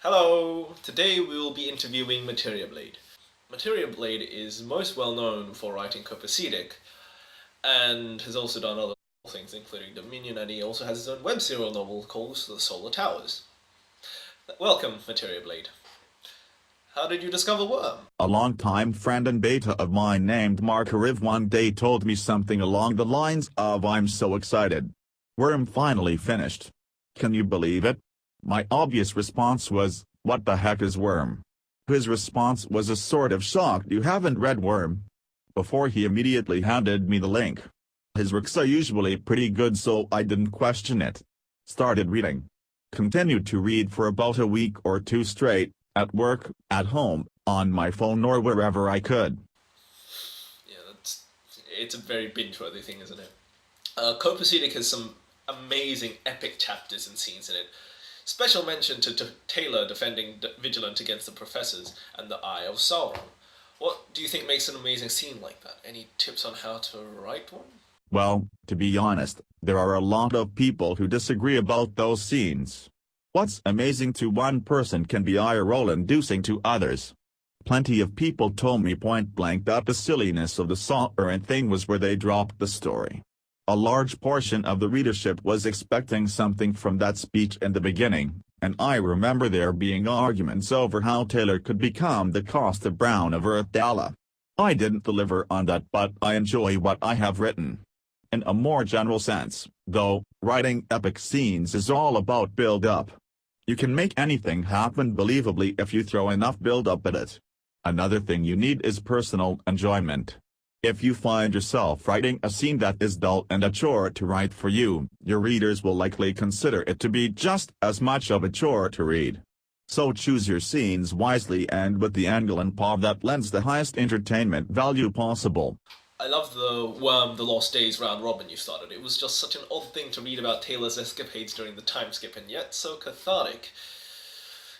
Hello! Today we will be interviewing Materia-Blade. Materia-Blade is most well known for writing Copacetic, and has also done other things including Dominion, and he also has his own web serial novel called The Solar Towers. Welcome, Materia-Blade. How did you discover Worm? A longtime friend and beta of mine named Mark Ariv one day told me something along the lines of "I'm so excited. Worm finally finished. Can you believe it?" My obvious response was, "What the heck is Worm?" His response was a sort of shock. "You haven't read Worm?" Before he immediately handed me the link. His works are usually pretty good, so I didn't question it. Started reading. Continued to read for about a week or two straight, at work, at home, on my phone or wherever I could. Yeah, it's a very binge-worthy thing, isn't it? Copacetic has some amazing epic chapters and scenes in it. Special mention to Taylor defending Vigilant against the Professors and the Eye of Sauron. What do you think makes an amazing scene like that? Any tips on how to write one? Well, to be honest, there are a lot of people who disagree about those scenes. What's amazing to one person can be eye-roll-inducing to others. Plenty of people told me point-blank that the silliness of the Sauron thing was where they dropped the story. A large portion of the readership was expecting something from that speech in the beginning, and I remember there being arguments over how Taylor could become the Costa Brown of Earthdala. I didn't deliver on that, but I enjoy what I have written. In a more general sense, though, writing epic scenes is all about build-up. You can make anything happen believably if you throw enough build-up at it. Another thing you need is personal enjoyment. If you find yourself writing a scene that is dull and a chore to write for you, your readers will likely consider it to be just as much of a chore to read. So choose your scenes wisely and with the angle and pop that lends the highest entertainment value possible. I love the Worm, The Lost Days round robin you started. It was just such an odd thing to read about Taylor's escapades during the time skip, and yet so cathartic.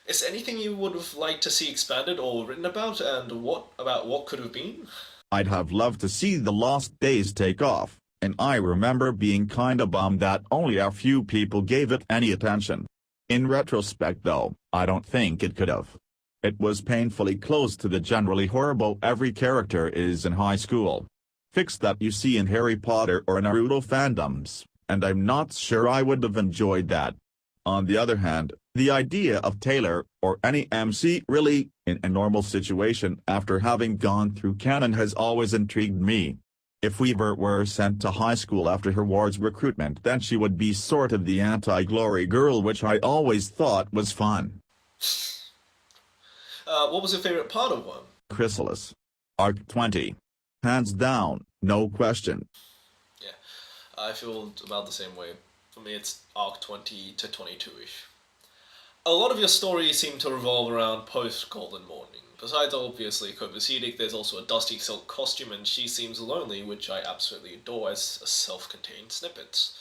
Is there anything you would have liked to see expanded or written about, and what could have been? I'd have loved to see The Lost Days take off, and I remember being kinda bummed that only a few people gave it any attention. In retrospect though, I don't think it could have. It was painfully close to the generally horrible every character is in high school fix that you see in Harry Potter or Naruto fandoms, and I'm not sure I would have enjoyed that. On the other hand, the idea of Taylor, or any MC really, in a normal situation after having gone through canon has always intrigued me. If Weaver were sent to high school after her ward's recruitment, then she would be sort of the anti-glory girl, which I always thought was fun. What was your favorite part of Worm? Chrysalis. Arc 20. Hands down, no question. Yeah, I feel about the same way. For me, it's Arc 20 to 22-ish. A lot of your stories seem to revolve around post-Golden Morning. Besides obviously Copacetic, there's also a Dusty Silk costume and She Seems Lonely, which I absolutely adore as a self-contained snippets.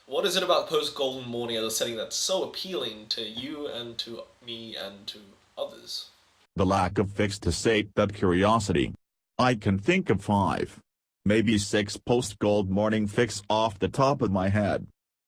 What is it about post-Golden Morning as a setting that's so appealing to you and to me and to others? The lack of fix to sate that curiosity. I can think of 5. Maybe 6 post-Gold Morning fix off the top of my head.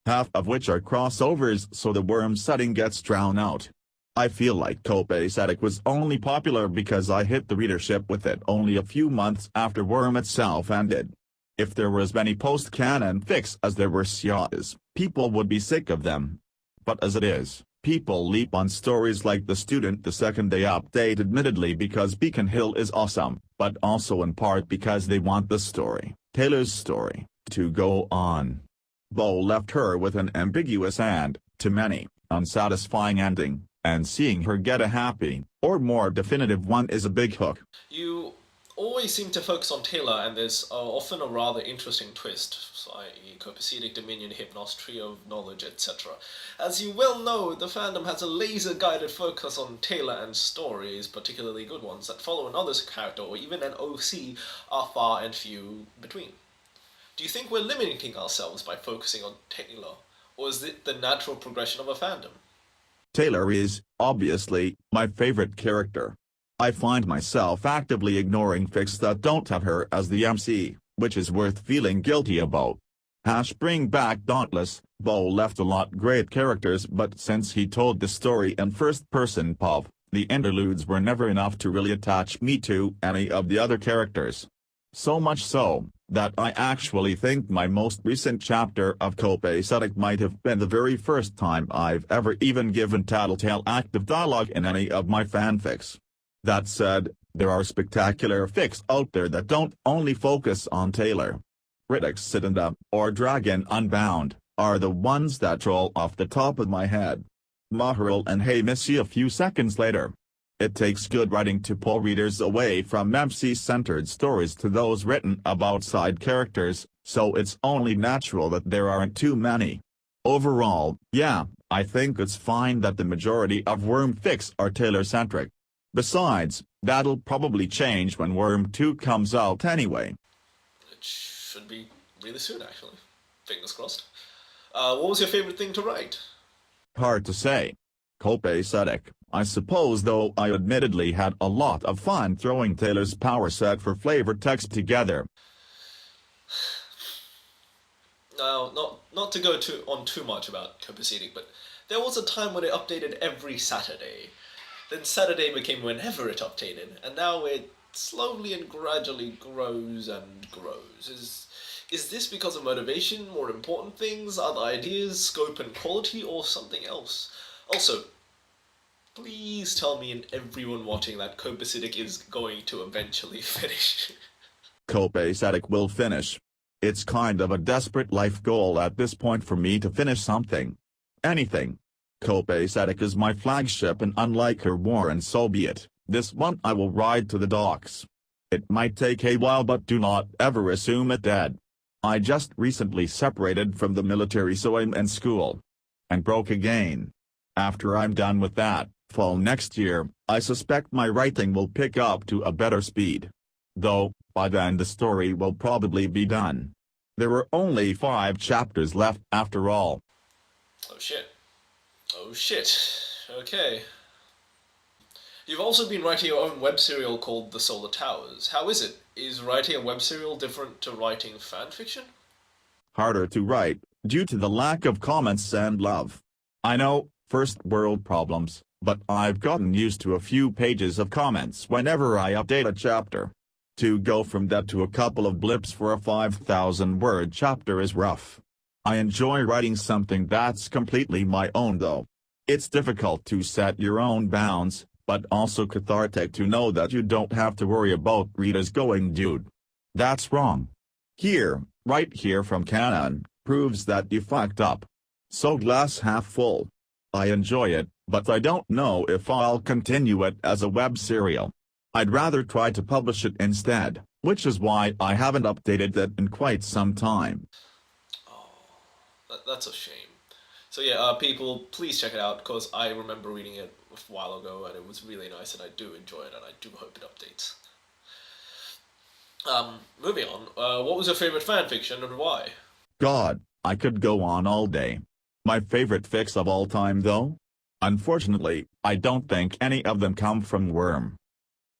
Half of which are crossovers, so the Worm setting gets drowned out. I feel like Copacetic was only popular because I hit the readership with it only a few months after Worm itself ended. If there were as many post-canon fix as there were SIAs, people would be sick of them. But as it is, people leap on stories like The Student the second they update, admittedly because Beacon Hill is awesome, but also in part because they want the story, Taylor's story, to go on. Bo left her with an ambiguous and, to many, unsatisfying ending, and seeing her get a happy, or more definitive one is a big hook. You always seem to focus on Taylor, and there's often a rather interesting twist, i.e. Copacetic, Dominion, Hypnos, Trio of Knowledge, etc. As you well know, the fandom has a laser-guided focus on Taylor, and stories, particularly good ones, that follow another's character or even an OC are far and few between. Do you think we're limiting ourselves by focusing on Taylor, or is it the natural progression of a fandom? Taylor is, obviously, my favorite character. I find myself actively ignoring fics that don't have her as the MC, which is worth feeling guilty about. Bring back Dauntless. Bo left a lot great characters, but since he told the story in first-person POV, the interludes were never enough to really attach me to any of the other characters. So much so, that I actually think my most recent chapter of Copacetic might have been the very first time I've ever even given Tattletale active dialogue in any of my fanfics. That said, there are spectacular fics out there that don't only focus on Taylor. Riddick's Cenotaph, or Dragon Unbound, are the ones that roll off the top of my head. Maharil and Hey Missy a few seconds later. It takes good writing to pull readers away from MC-centered stories to those written about side characters, so it's only natural that there aren't too many. Overall, yeah, I think it's fine that the majority of Worm fics are Taylor-centric. Besides, that'll probably change when Worm 2 comes out anyway. It should be really soon, actually. Fingers crossed. What was your favorite thing to write? Hard to say. Copacetic, I suppose, though I admittedly had a lot of fun throwing Taylor's power set for flavor text together. Now, not to go on too much about Copacetic, but there was a time when it updated every Saturday. Then Saturday became whenever it updated, and now it slowly and gradually grows and grows. Is this because of motivation, more important things, other ideas, scope and quality, or something else? Also, please tell me and everyone watching that Copacetic is going to eventually finish. Copacetic will finish. It's kind of a desperate life goal at this point for me to finish something. Anything. Copacetic is my flagship, and unlike her war and so be it, this one I will ride to the docks. It might take a while, but do not ever assume it dead. I just recently separated from the military, so I'm in school. And broke again. After I'm done with that, fall next year, I suspect my writing will pick up to a better speed. Though, by then the story will probably be done. There were only 5 chapters left after all. Oh shit. Oh shit. Okay. You've also been writing your own web serial called The Solar Towers. How is it? Is writing a web serial different to writing fanfiction? Harder to write, due to the lack of comments and love. I know, first world problems, but I've gotten used to a few pages of comments whenever I update a chapter. To go from that to a couple of blips for a 5,000-word chapter is rough. I enjoy writing something that's completely my own though. It's difficult to set your own bounds, but also cathartic to know that you don't have to worry about readers going, "Dude, that's wrong." Right here from Canon, proves that you fucked up. So glass half full. I enjoy it, but I don't know if I'll continue it as a web serial. I'd rather try to publish it instead, which is why I haven't updated it in quite some time. Oh, that's a shame. So yeah, people, please check it out, because I remember reading it a while ago, and it was really nice, and I do enjoy it, and I do hope it updates. Moving on, what was your favorite fanfiction, and why? God, I could go on all day. My favorite fics of all time though? Unfortunately, I don't think any of them come from Worm.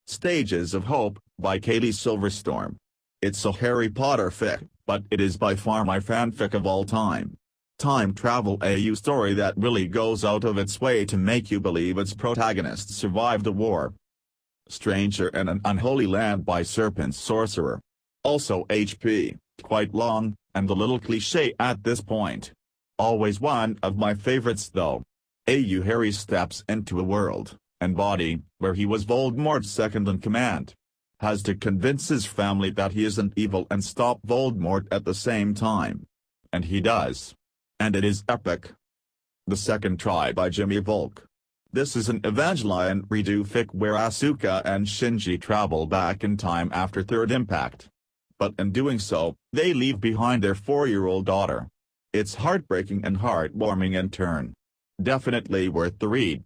Stages of Hope, by Kaylee Silverstorm. It's a Harry Potter fic, but it is by far my fanfic of all time. Time travel AU story that really goes out of its way to make you believe its protagonist survived the war. Stranger in an Unholy Land by Serpent Sorcerer. Also HP, quite long, and a little cliché at this point. Always one of my favorites though. AU Harry steps into a world, and body, where he was Voldemort's second in command. Has to convince his family that he isn't evil and stop Voldemort at the same time. And he does. And it is epic. The Second Try by Jimmy Volk. This is an Evangelion redo fic where Asuka and Shinji travel back in time after Third Impact. But in doing so, they leave behind their 4-year-old daughter. It's heartbreaking and heartwarming in turn. Definitely worth the read.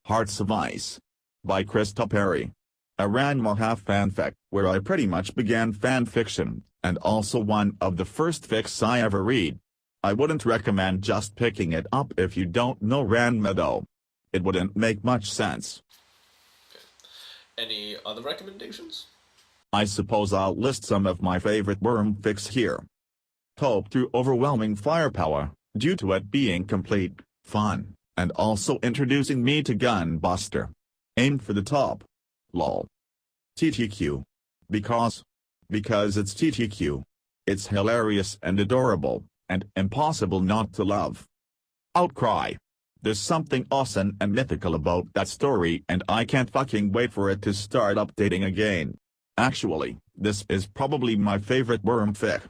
Hearts of Ice. By Krista Perry. A Ranma half fanfic, where I pretty much began fanfiction, and also one of the first fics I ever read. I wouldn't recommend just picking it up if you don't know Ranma though. It wouldn't make much sense. Okay. Any other recommendations? I suppose I'll list some of my favorite Worm fics here. cope through overwhelming firepower, due to it being complete, fun, and also introducing me to Gunbuster. Aim for the top. Lol. TTQ. Because it's TTQ. It's hilarious and adorable, and impossible not to love. Outcry. There's something awesome and mythical about that story and I can't fucking wait for it to start updating again. Actually, this is probably my favorite worm fic.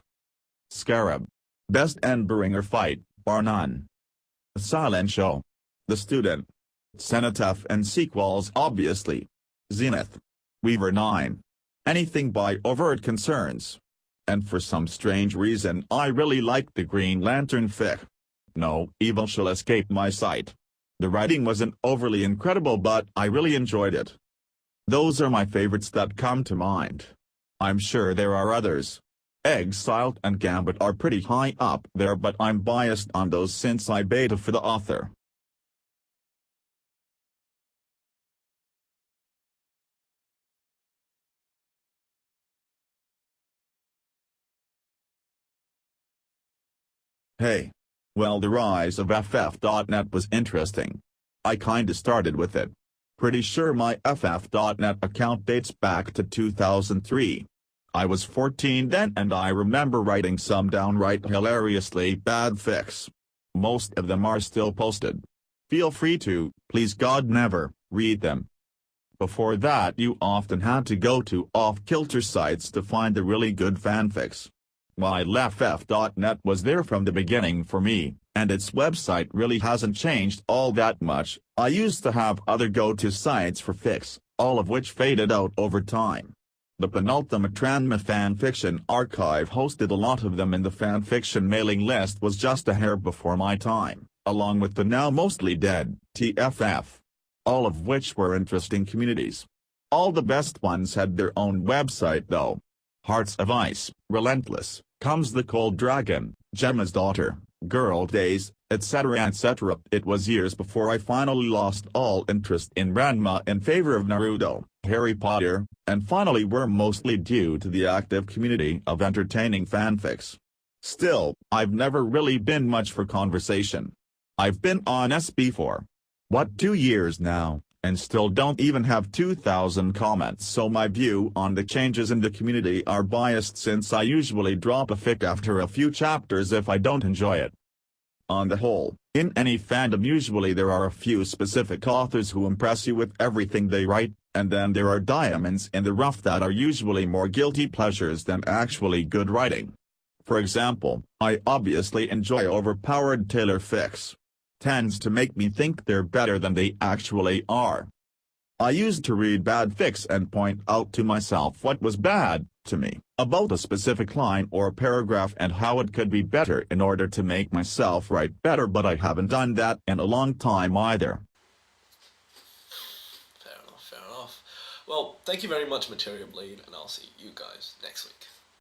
Scarab. Best Endbringer fight, bar none. Silencio. The Student. Cenotaph and sequels obviously. Zenith. Weaver 9. Anything by Overt Concerns. And for some strange reason I really like the Green Lantern fic. No evil shall escape my sight. The writing wasn't overly incredible but I really enjoyed it. Those are my favorites that come to mind. I'm sure there are others. Exiled and Gambit are pretty high up there but I'm biased on those since I beta for the author. Hey. Well, the rise of FF.net was interesting. I kinda started with it. Pretty sure my FF.net account dates back to 2003. I was 14 then and I remember writing some downright hilariously bad fics. Most of them are still posted. Feel free to, please God never, read them. Before that you often had to go to off-kilter sites to find the really good fanfics. While FF.net was there from the beginning for me, and its website really hasn't changed all that much, I used to have other go-to sites for fics, all of which faded out over time. The penultimate Tranma fanfiction archive hosted a lot of them and the fanfiction mailing list was just a hair before my time, along with the now mostly dead TFF. All of which were interesting communities. All the best ones had their own website though. Hearts of Ice, Relentless, Comes the Cold Dragon, Gemma's Daughter, Girl Days, etc. etc. It was years before I finally lost all interest in Ranma in favor of Naruto, Harry Potter, and finally were mostly due to the active community of entertaining fanfics. Still, I've never really been much for conversation. I've been on SB for 2 years now, and still don't even have 2,000 comments so my view on the changes in the community are biased since I usually drop a fic after a few chapters if I don't enjoy it. On the whole, in any fandom usually there are a few specific authors who impress you with everything they write, and then there are diamonds in the rough that are usually more guilty pleasures than actually good writing. For example, I obviously enjoy overpowered Taylor fics. Tends to make me think they're better than they actually are. I used to read bad fics and point out to myself what was bad, to me, about a specific line or paragraph and how it could be better in order to make myself write better but I haven't done that in a long time either. Fair enough, fair enough. Well, thank you very much Materia-Blade and I'll see you guys next week.